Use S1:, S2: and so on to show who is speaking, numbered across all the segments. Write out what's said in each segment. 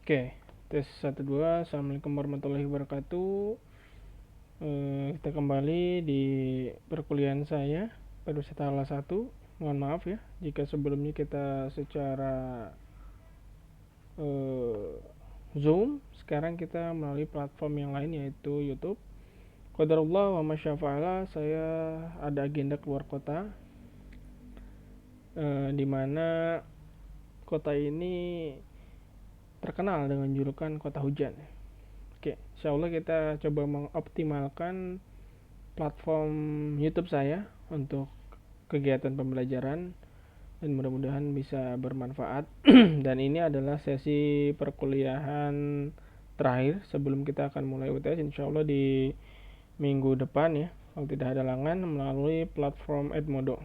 S1: Oke, tes 1 2. Assalamualaikum warahmatullahi wabarakatuh. Kita kembali di perkuliahan saya pariwisata ala 1. Mohon maaf ya jika sebelumnya kita secara Zoom, sekarang kita melalui platform yang lain yaitu YouTube. Qadarullah wa masyafa'ala, saya ada agenda keluar kota, di mana kota ini terkenal dengan julukan kota hujan. Oke, insya Allah kita coba mengoptimalkan platform YouTube saya untuk kegiatan pembelajaran dan mudah-mudahan bisa bermanfaat. Dan ini adalah sesi perkuliahan terakhir sebelum kita akan mulai UTS insya Allah di minggu depan ya, kalau tidak ada halangan, melalui platform Edmodo.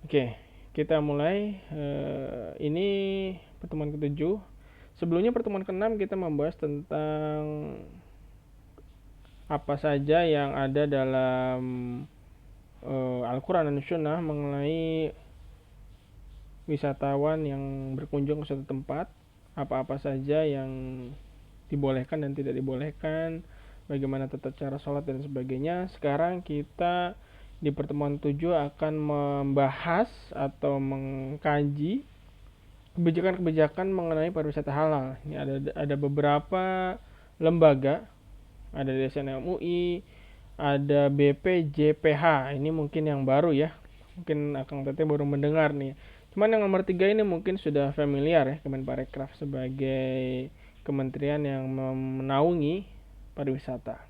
S1: Oke, kita mulai. Ini pertemuan ke-7. Sebelumnya pertemuan ke-6 kita membahas tentang apa saja yang ada dalam Al-Quran dan Sunnah mengenai wisatawan yang berkunjung ke suatu tempat, apa-apa saja yang dibolehkan dan tidak dibolehkan, bagaimana tata cara sholat dan sebagainya. Sekarang kita di pertemuan 7 akan membahas atau mengkaji kebijakan-kebijakan mengenai pariwisata halal. Ini ada beberapa lembaga, ada DSN MUI, ada BPJPH. Ini mungkin yang baru ya, mungkin Akang Teteh baru mendengar nih. Cuman yang nomor 3 ini mungkin sudah familiar ya, Kemenparekraf sebagai kementerian yang menaungi pariwisata.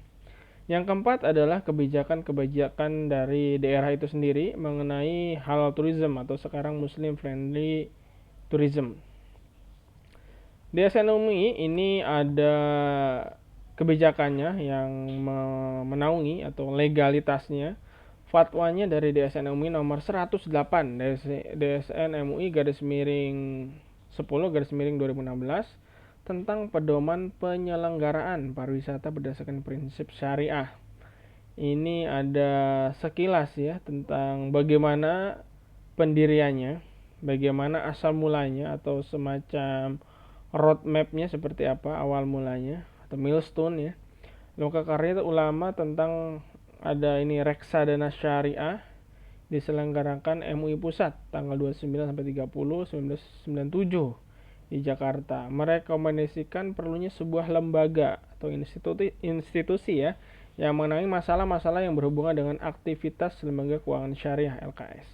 S1: Yang keempat adalah kebijakan-kebijakan dari daerah itu sendiri mengenai halal tourism atau sekarang Muslim friendly tourism. DSN MUI ini ada kebijakannya yang menaungi atau legalitasnya. Fatwanya dari DSN MUI nomor 108 DSN MUI _10/2016 tentang pedoman penyelenggaraan pariwisata berdasarkan prinsip syariah. Ini ada sekilas ya tentang bagaimana pendiriannya, bagaimana asal mulanya atau semacam roadmapnya seperti apa awal mulanya atau milestone ya. Loka karya ulama tentang ada ini reksadana syariah diselenggarakan MUI Pusat tanggal 29 sampai 30 1997 di Jakarta, merekomendasikan perlunya sebuah lembaga atau institusi ya yang menangani masalah-masalah yang berhubungan dengan aktivitas lembaga keuangan syariah LKS.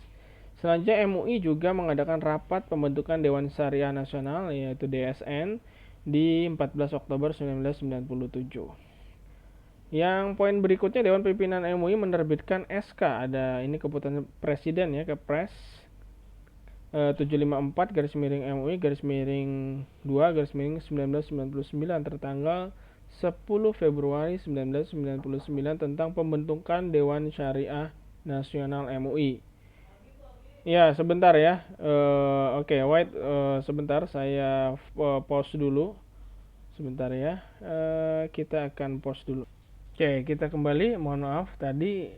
S1: Selanjutnya MUI juga mengadakan rapat pembentukan Dewan Syariah Nasional yaitu DSN di 14 Oktober 1997. Yang poin berikutnya, Dewan Pimpinan MUI menerbitkan SK, ada ini keputusan Presiden ya, Kepres 754-MUI-2-1999 tertanggal 10 Februari 1999 tentang pembentukan Dewan Syariah Nasional MUI. Ya, sebentar ya. Oke, wait, sebentar saya pause dulu. Sebentar ya. Kita akan pause dulu. Oke, kita kembali. Mohon maaf tadi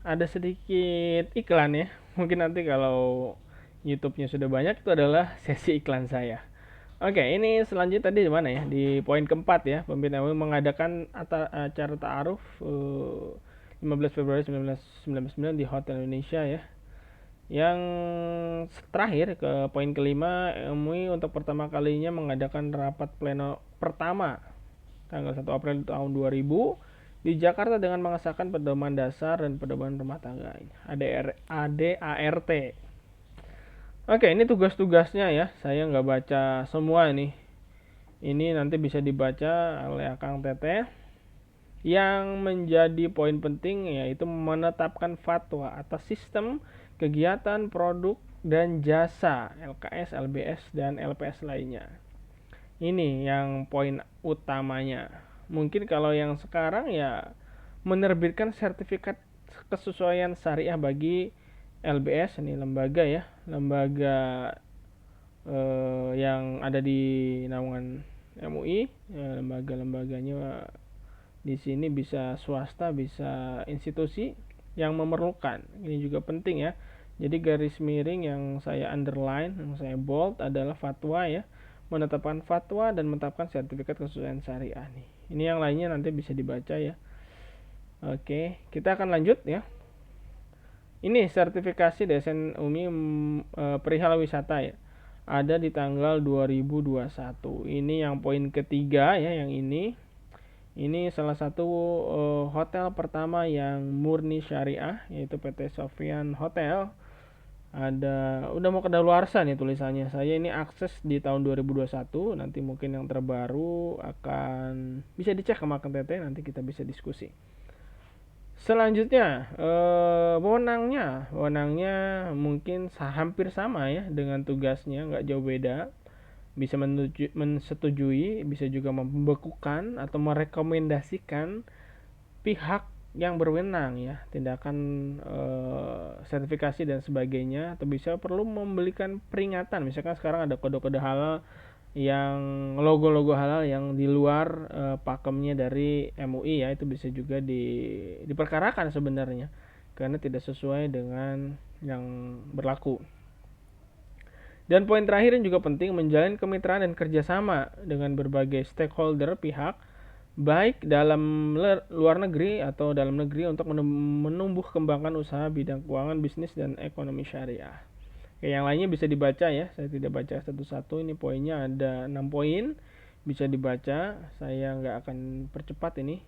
S1: ada sedikit iklan ya. Mungkin nanti kalau YouTube-nya sudah banyak, itu adalah sesi iklan saya. Oke, ini selanjutnya tadi di mana ya? Di poin keempat ya. Pimpinan MUI mengadakan acara ta'aruf 15 Februari 1999 di Hotel Indonesia ya. Yang terakhir ke poin kelima, MUI untuk pertama kalinya mengadakan rapat pleno pertama tanggal 1 April tahun 2000 di Jakarta dengan mengesahkan pedoman dasar dan pedoman rumah tangga ADART. Oke, ini tugas-tugasnya ya. Saya nggak baca semua nih. Ini nanti bisa dibaca oleh Akang Teteh. Yang menjadi poin penting yaitu menetapkan fatwa atas sistem kegiatan produk dan jasa LKS, LBS, dan LPS lainnya. Ini yang poin utamanya. Mungkin kalau yang sekarang ya menerbitkan sertifikat kesesuaian syariah bagi LBS, ini lembaga ya, lembaga yang ada di naungan MUI, ya, lembaga-lembaganya di sini bisa swasta, bisa institusi yang memerlukan. Ini juga penting ya. Jadi garis miring yang saya underline, yang saya bold adalah fatwa ya, menetapkan fatwa, dan menetapkan sertifikat kesesuaian syariah nih. Ini yang lainnya nanti bisa dibaca ya. Oke, kita akan lanjut ya. Ini sertifikasi DSN UMI perihal wisata ya. Ada di tanggal 2021. Ini yang poin ketiga ya, yang ini. Ini salah satu hotel pertama yang murni syariah, yaitu PT Sofyan Hotel. Udah mau kedaluarsa nih tulisannya. Saya ini akses di tahun 2021. Nanti mungkin yang terbaru akan bisa dicek ke Makan TT, nanti kita bisa diskusi. Selanjutnya, wewenangnya mungkin hampir sama ya dengan tugasnya, nggak jauh beda. Bisa mensetujui, bisa juga membekukan atau merekomendasikan pihak yang berwenang ya, tindakan sertifikasi dan sebagainya, atau bisa perlu memberikan peringatan. Misalkan sekarang ada kode-kode halal, yang logo-logo halal yang di luar pakemnya dari MUI ya, itu bisa juga diperkarakan sebenarnya karena tidak sesuai dengan yang berlaku. Dan poin terakhir yang juga penting, menjalin kemitraan dan kerjasama dengan berbagai stakeholder pihak, baik dalam luar negeri atau dalam negeri, untuk menumbuh kembangkan usaha bidang keuangan, bisnis, dan ekonomi syariah. Oke, yang lainnya bisa dibaca ya, saya tidak baca satu-satu. Ini poinnya ada 6 poin, bisa dibaca. Saya nggak akan percepat ini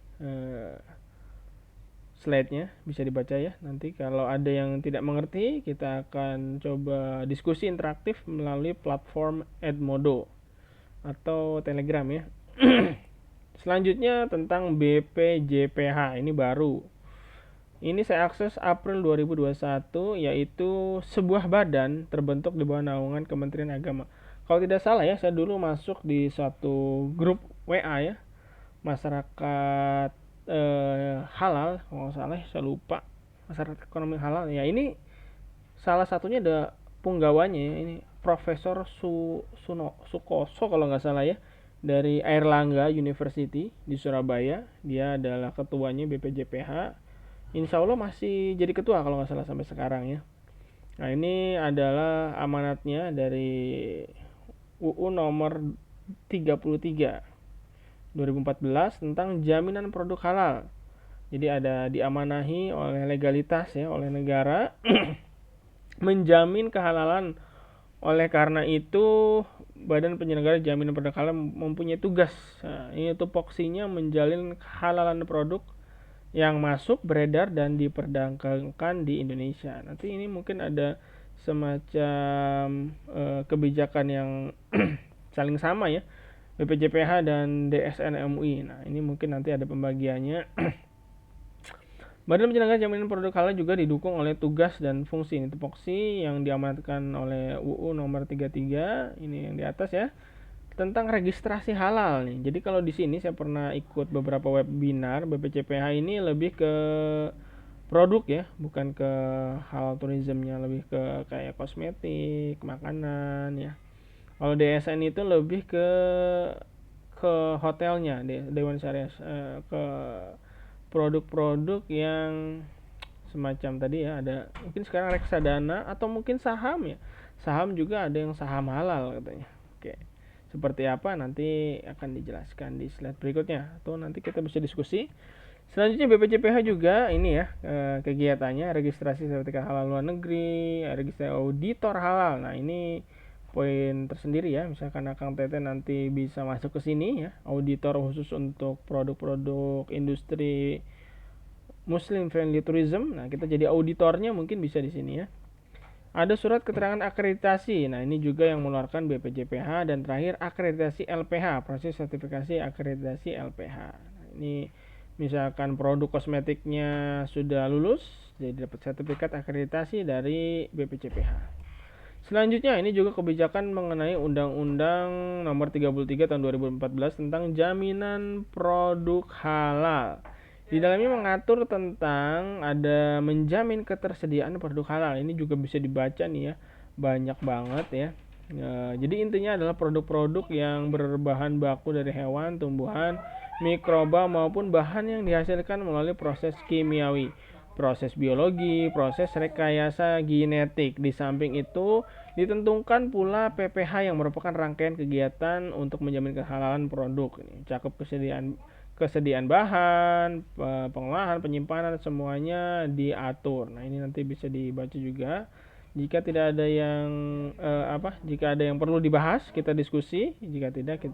S1: slide-nya, bisa dibaca ya. Nanti kalau ada yang tidak mengerti, kita akan coba diskusi interaktif melalui platform Edmodo atau Telegram ya. Selanjutnya tentang BPJPH, ini baru. Ini saya akses April 2021, yaitu sebuah badan terbentuk di bawah naungan Kementerian Agama. Kalau tidak salah ya, saya dulu masuk di suatu grup WA ya, masyarakat halal, kalau nggak salah saya lupa, masyarakat ekonomi halal ya. Ini salah satunya ada punggawanya ya, ini Profesor Sukoso kalau nggak salah ya, dari Airlangga University di Surabaya. Dia adalah ketuanya BPJPH. Insya Allah masih jadi ketua kalau nggak salah sampai sekarang ya. Nah, ini adalah amanatnya dari UU nomor 33 2014 tentang jaminan produk halal. Jadi ada diamanahi oleh legalitas ya, oleh negara menjamin kehalalan. Oleh karena itu, Badan Penyelenggara Jaminan Produk Halal mempunyai tugas, ini tupoksinya menjalin kehalalan produk yang masuk, beredar, dan diperdagangkan di Indonesia. Nanti ini mungkin ada semacam kebijakan yang saling sama ya, BPJPH dan DSN MUI. Nah, ini mungkin nanti ada pembagiannya. Badan Penyelenggara Jaminan Produk Halal juga didukung oleh tugas dan fungsi ini tupoksi yang diamanatkan oleh UU nomor 33, ini yang di atas ya, tentang registrasi halal nih. Jadi kalau di sini saya pernah ikut beberapa webinar, BPJPH ini lebih ke produk ya, bukan ke halal tourismnya, lebih ke kayak kosmetik, makanan ya. Kalau DSN itu lebih ke hotelnya, Dewan Syariah, ke produk-produk yang semacam tadi ya, ada mungkin sekarang reksadana atau mungkin saham ya. Saham juga ada yang saham halal katanya. Oke. Seperti apa nanti akan dijelaskan di slide berikutnya, atau nanti kita bisa diskusi. Selanjutnya BPJPH juga ini ya, kegiatannya registrasi sertifikat halal luar negeri, registrasi auditor halal. Nah, ini poin tersendiri ya, misalkan Akang Tete nanti bisa masuk ke sini ya, auditor khusus untuk produk-produk industri Muslim friendly tourism. Nah, kita jadi auditornya mungkin bisa di sini ya. Ada surat keterangan akreditasi. Nah, ini juga yang mengeluarkan BPJPH. Dan terakhir akreditasi LPH, proses sertifikasi akreditasi LPH. Nah, ini misalkan produk kosmetiknya sudah lulus, jadi dapat sertifikat akreditasi dari BPJPH. Selanjutnya ini juga kebijakan mengenai Undang-Undang Nomor 33 Tahun 2014 tentang jaminan produk halal. Di dalamnya mengatur tentang ada menjamin ketersediaan produk halal. Ini juga bisa dibaca nih ya, banyak banget ya. Jadi intinya adalah produk-produk yang berbahan baku dari hewan, tumbuhan, mikroba maupun bahan yang dihasilkan melalui proses kimiawi, proses biologi, proses rekayasa genetik. Di samping itu Ditentukan pula PPH yang merupakan rangkaian kegiatan untuk menjamin kehalalan produk. Ini cakup kesediaan bahan, pengolahan, penyimpanan, semuanya diatur. Nah, ini nanti bisa dibaca juga. Jika tidak ada yang jika ada yang perlu dibahas, kita diskusi. Jika tidak,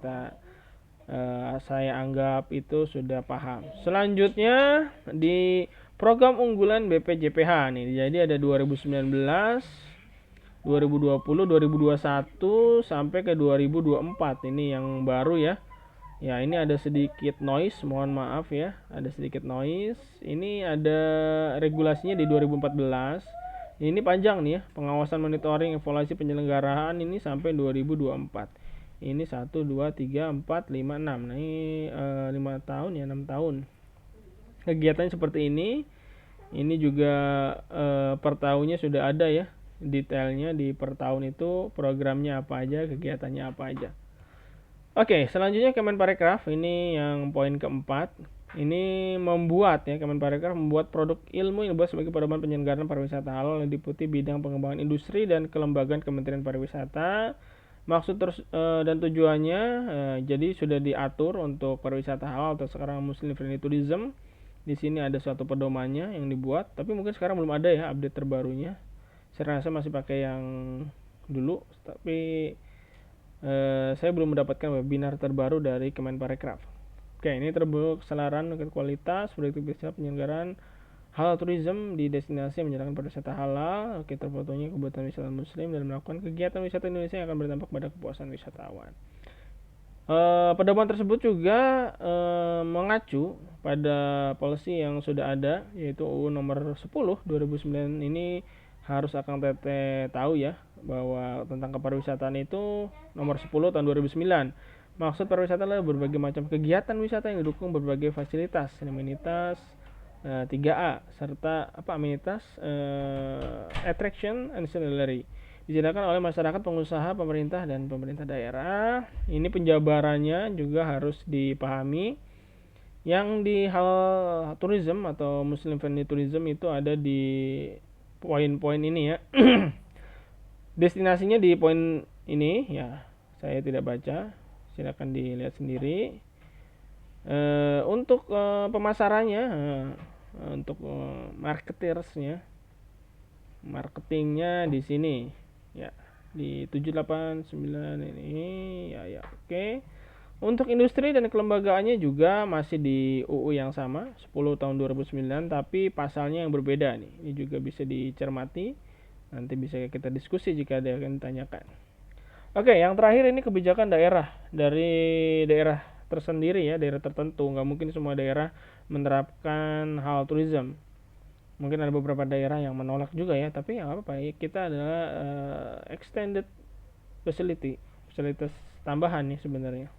S1: saya anggap itu sudah paham. Selanjutnya di program unggulan BPJPH nih. Jadi ada 2019, 2020, 2021 sampai ke 2024. Ini yang baru ya. Ya, ini ada sedikit noise, mohon maaf ya. Ada sedikit noise. Ini ada regulasinya di 2014. Ini panjang nih ya. Pengawasan, monitoring, evaluasi penyelenggaraan ini sampai 2024. Ini 1 2 3 4 5 6. Nah, ini 5 tahun ya, 6 tahun. Kegiatannya seperti ini. Ini juga per tahunnya sudah ada ya. Detailnya di per tahun itu programnya apa aja, kegiatannya apa aja. Oke, selanjutnya Kemenparekraf, ini yang poin keempat. Ini Kemenparekraf membuat produk ilmu yang dibuat sebagai pedoman penyelenggaraan pariwisata halal yang diikuti bidang pengembangan industri dan kelembagaan Kementerian Pariwisata. Maksud terus dan tujuannya, jadi sudah diatur untuk pariwisata halal atau sekarang Muslim Friendly Tourism. Di sini ada suatu pedomannya yang dibuat, tapi mungkin sekarang belum ada ya update terbarunya. Saya rasa masih pakai yang dulu, tapi saya belum mendapatkan webinar terbaru dari Kemenparekraf. Oke, ini terbentuk kesalahan kualitas produktivitas penyelenggaraan halal tourism di destinasi yang menjalankan pariwisata halal. Oke, terfotonya kebutuhan wisata muslim dan melakukan kegiatan wisata Indonesia yang akan berdampak pada kepuasan wisatawan. Pedoman tersebut juga mengacu pada policy yang sudah ada, yaitu UU nomor 10 2009. Ini harus Akang Teteh tahu ya, bahwa tentang kepariwisataan itu nomor 10 tahun 2009. Maksud pariwisata adalah berbagai macam kegiatan wisata yang didukung berbagai fasilitas, amenitas 3A serta amenitas attraction and ancillary disediakan oleh masyarakat, pengusaha, pemerintah dan pemerintah daerah. Ini penjabarannya juga harus dipahami. Yang di hal tourism atau Muslim Friendly Tourism itu ada di poin-poin ini ya. Destinasinya di poin ini ya, saya tidak baca, silakan dilihat sendiri. Untuk pemasarannya, untuk marketersnya, marketingnya di sini ya, di 789 ini ya oke. Untuk industri dan kelembagaannya juga masih di UU yang sama 10 tahun 2009, tapi pasalnya yang berbeda nih. Ini juga bisa dicermati. Nanti bisa kita diskusi jika ada yang ditanyakan. Oke, yang terakhir ini kebijakan daerah dari daerah tersendiri ya, daerah tertentu. Nggak mungkin semua daerah menerapkan hal tourism. Mungkin ada beberapa daerah yang menolak juga ya, tapi ya apa ya, kita adalah extended fasilitas tambahan nih sebenarnya.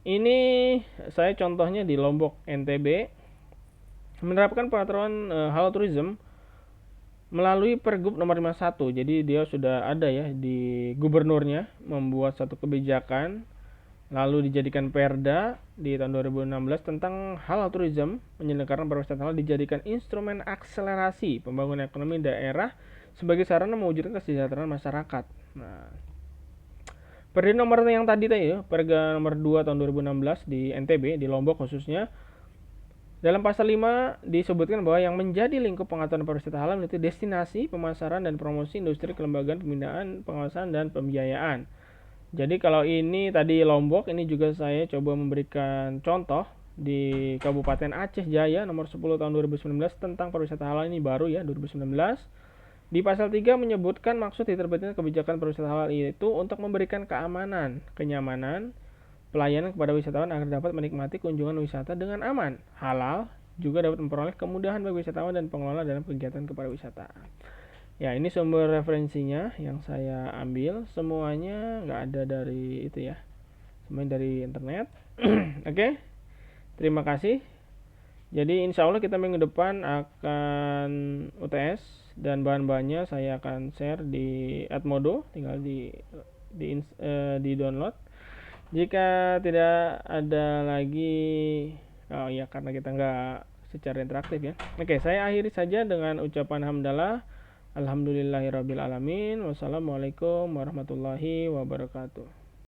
S1: Ini saya contohnya di Lombok NTB menerapkan peraturan halal tourism melalui Pergub nomor 51. Jadi dia sudah ada ya di gubernurnya membuat satu kebijakan, lalu dijadikan Perda di tahun 2016 tentang halal tourism, menyelenggarakan pariwisata halal dijadikan instrumen akselerasi pembangunan ekonomi daerah sebagai sarana mewujudkan kesejahteraan masyarakat. Nah, Perda nomor yang tadi ya, Perda nomor 2 tahun 2016 di NTB, di Lombok khususnya, dalam pasal 5 disebutkan bahwa yang menjadi lingkup pengaturan pariwisata halal itu destinasi, pemasaran dan promosi industri, kelembagaan, pembinaan, pengawasan dan pembiayaan. Jadi kalau ini tadi Lombok, ini juga saya coba memberikan contoh di Kabupaten Aceh Jaya nomor 10 tahun 2019 tentang pariwisata halal, ini baru ya 2019. Di pasal 3 menyebutkan maksud diterbitkan kebijakan pariwisata halal itu untuk memberikan keamanan, kenyamanan, pelayanan kepada wisatawan agar dapat menikmati kunjungan wisata dengan aman, halal, juga dapat memperoleh kemudahan bagi wisatawan dan pengelola dalam kegiatan kepariwisataan. Ya, ini sumber referensinya yang saya ambil, semuanya nggak ada dari itu ya, semuanya dari internet. Oke, terima kasih. Jadi insya Allah kita minggu depan akan UTS dan bahan-bahannya saya akan share di Edmodo, tinggal di download. Jika tidak ada lagi, oh ya karena kita nggak secara interaktif ya. Oke, saya akhiri saja dengan ucapan hamdalah. Alhamdulillahirabbil alamin. Wassalamualaikum warahmatullahi wabarakatuh.